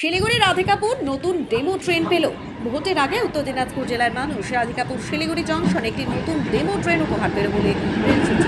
শিলিগুড়ি রাধিকাপুর নতুন demo train পেল। ভোটের আগে উত্তর দিনাজপুর জেলার মানুষ রাধিকাপুর শিলিগুড়ি জংশনে একটি নতুন ডেমো ট্রেন উপহার পেল বলে রেল সূত্রে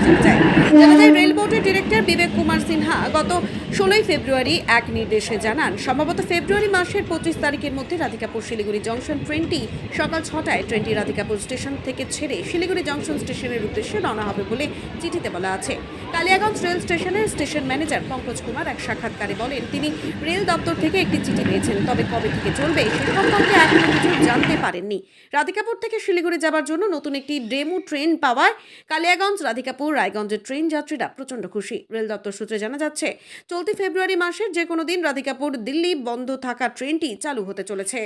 জানা যায়। রেল বোর্ডের ডিরেক্টর বিবেক কুমার সিনহা গত 16 ফেব্রুয়ারি এক নির্দেশে জানান, সম্ভবত ফেব্রুয়ারি মাসের 25 তারিখের মধ্যে রাধিকাপুর শিলিগুড়ি জংশন ট্রেনটি সকাল 6টায় ট্রেনটি রাধিকাপুর স্টেশন থেকে ছেড়ে শিলিগুড়ি জংশন স্টেশনের উদ্দেশ্যে রওনা হবে বলে চিঠিতে বলা আছে। কালিয়াগঞ্জ রেল স্টেশনের স্টেশন ম্যানেজার পঙ্কজ কুমার এক সাক্ষাৎকারে বলেন, তিনি রেল দপ্তর থেকে একটি চিঠি পেয়েছেন, তবে কবে থেকে চলবে সে সম্পর্কে এখনো কিছু জানতে পারেননি। রাধিকাপুর থেকে শিলিগুড়ি যাবার জন্য নতুন একটি ডেমো ট্রেন পাওয়ায় কালিয়াগঞ্জ, রাধিকাপুর, রায়গঞ্জের ট্রেন যাত্রীরা প্রচণ্ড খুশি। রেল দপ্তর সূত্রে জানা যাচ্ছে, চলতি ফেব্রুয়ারি মাসের যে কোনো দিন রাধিকাপুর দিল্লি বন্ধ থাকা ট্রেনটি চালু হতে চলেছে।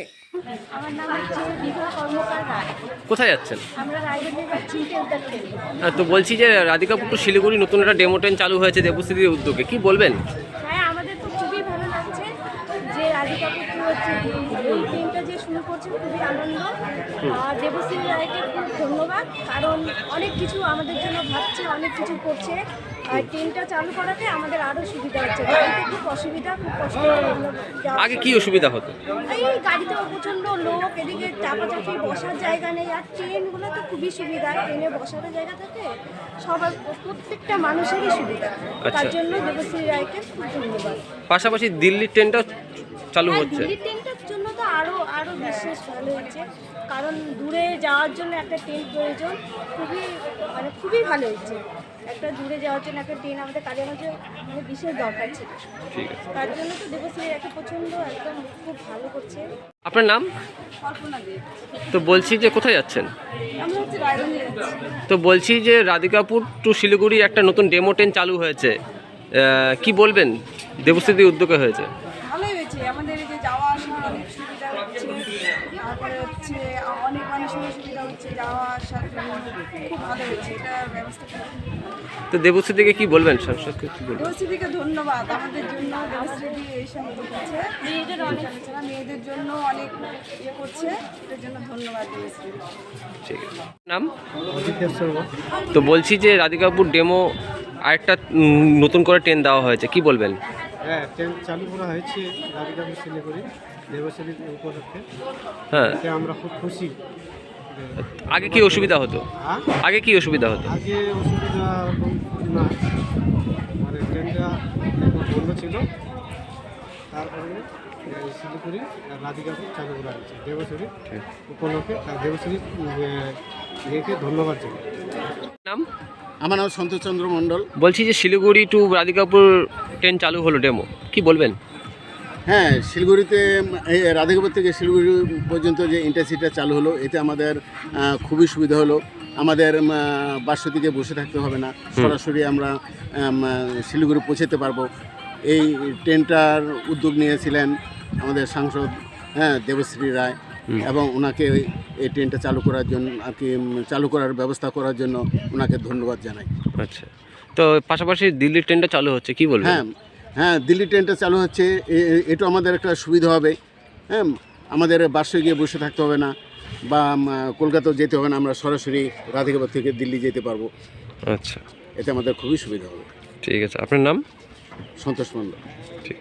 আমার নাম হচ্ছে বিভা কর্মকার রায়। কোথায় যাচ্ছেন? আমরা রায়গঞ্জে যাচ্ছি টেলদার ট্রেন। তো বলছি যে রাধিকাপুর টু শিলিগুড়ি নতুন একটা ডেমো ট্রেন চালু হয়েছে দেবশ্রীর উদ্যোগে, কি বলবেন? হ্যাঁ, আমাদের তো খুবই ভালো লাগছে যে রাধিকাপুর টু হচ্ছে এই ট্রেনটা যে শুরু করছে, খুবই আনন্দ। আর দেবশ্রী রায়কে খুব ধন্যবাদ, কারণ অনেক কিছু আমাদের জন্য ভাবছে, অনেক কিছু করছে। আর ট্রেনটা চালু করাতে আমাদের আরও সুবিধা হচ্ছে। গাড়িতে খুব অসুবিধা, খুব কষ্ট যাওয়া আগে কি অসুবিধা হতো? এই গাড়িতে প্রচণ্ড লোক, এদিকে চাপাচাপি, বসার জায়গা নেই। আর ট্রেনগুলো তো খুবই সুবিধা, ট্রেনে বসারও জায়গা থাকে, সবার প্রত্যেকটা মানুষেরই সুবিধা। তার জন্য দেবশ্রী রায়কে খুব ধন্যবাদ। পাশাপাশি দিল্লির ট্রেনটা চালু হ্যাঁ, হচ্ছে। দিল্লির ট্রেনটার জন্য তো আরও বিশেষ ভালো হয়েছে, কারণ দূরে যাওয়ার জন্য একটা ট্রেন প্রয়োজন। খুবই ভালো হয়েছে। একটা দূরে যাওয়ার জন্য একটা ট্রেন আমাদের কালিয়াগঞ্জে বিশেষ দরকার ছিল। ঠিক আছে। তার জন্য তো দেবশ্রী রায়কে প্রচণ্ড একদম খুব ভালো করছে। আপনার নাম? কল্পনা দেব। তো বলছি যে কোথায় যাচ্ছেন? আমরা হচ্ছে রায়গঞ্জে যাচ্ছি। তো বলছি যে রাধিকাপুর টু শিলিগুড়ি একটা নতুন ডেমো ট্রেন চালু হয়েছে, কি বলবেন? দেবশ্রীর উদ্যোগে হয়েছে। ভালোই হয়েছে, আমাদের এই যে যাওয়া আসার অনেক সুবিধা হচ্ছে। তারপরে হচ্ছে অনেক মানুষের সুবিধা হচ্ছে, যাওয়া আসার জন্য খুব ভালো হয়েছে এটা ব্যবস্থা। তো দেবশ্রীদিকে কি বলবেন? সাংসদকে কি বলবেন? দেবশ্রীদিকে ধন্যবাদ, আমাদের জন্য দেবশ্রীদি এই সময় করছে, মেয়েদের অনেক আলোচনা, মেয়েদের জন্য অনেক ইয়ে করছে, এটার জন্য ধন্যবাদ দেবশ্রী। ঠিক আছে। নাম? তো বলছি যে রাধিকাপুর ডেমো আরেকটা নতুন করে ট্রেন দেওয়া হয়েছে, কি বলবেন? হ্যাঁ, ট্রেন চালু করা হয়েছে রাধিকাপুর শিলিগুড়ি দেবশ্রী উপলক্ষে। হ্যাঁ, এতে আমরা খুব খুশি। আগে কি অসুবিধা হতো? আগে কি অসুবিধা হতো? আগে অসুবিধা না, মানে ট্রেনটা বন্ধ ছিল, তারপরে শিলিগুড়ি আর রাধিকাপুর চালু করা হয়েছে দেবশ্রী উপলক্ষে। আর দেবশ্রী ইয়েকে ধন্যবাদ জানাই। নাম? আমার নাম সন্তোষচন্দ্র মণ্ডল। বলছি যে শিলিগুড়ি টু রাধিকাপুর ট্রেন চালু হলো ডেমো, কি বলবেন? হ্যাঁ, শিলিগুড়িতে এই রাধিকাপুর থেকে শিলিগুড়ি পর্যন্ত যে ইন্টারসিটিটা চালু হলো, এতে আমাদের খুবই সুবিধা হলো। আমাদের বাসা থেকে বসে থাকতে হবে না, সরাসরি আমরা শিলিগুড়ি পৌঁছাতে পারবো। এই ট্রেনটার উদ্যোগ নিয়েছিলেন আমাদের সাংসদ, হ্যাঁ, দেবশ্রী রায়, এবং ওনাকে এই ট্রেনটা চালু করার জন্য আর কি চালু করার ব্যবস্থা করার জন্য ওনাকে ধন্যবাদ জানাই। আচ্ছা, তো পাশাপাশি দিল্লির ট্রেনটা চালু হচ্ছে, কি বলবেন? হ্যাঁ, দিল্লি ট্রেনটা চালু হচ্ছে, এটা আমাদের একটা সুবিধা হবে। হ্যাঁ, আমাদের বাসে গিয়ে বসে থাকতে হবে না, বা কলকাতাও যেতে হবে না, আমরা সরাসরি রাধিকাপুর থেকে দিল্লি যেতে পারবো। আচ্ছা, এতে আমাদের খুবই সুবিধা হবে। ঠিক আছে। আপনার নাম? সন্তোষ মণ্ডল। ঠিক।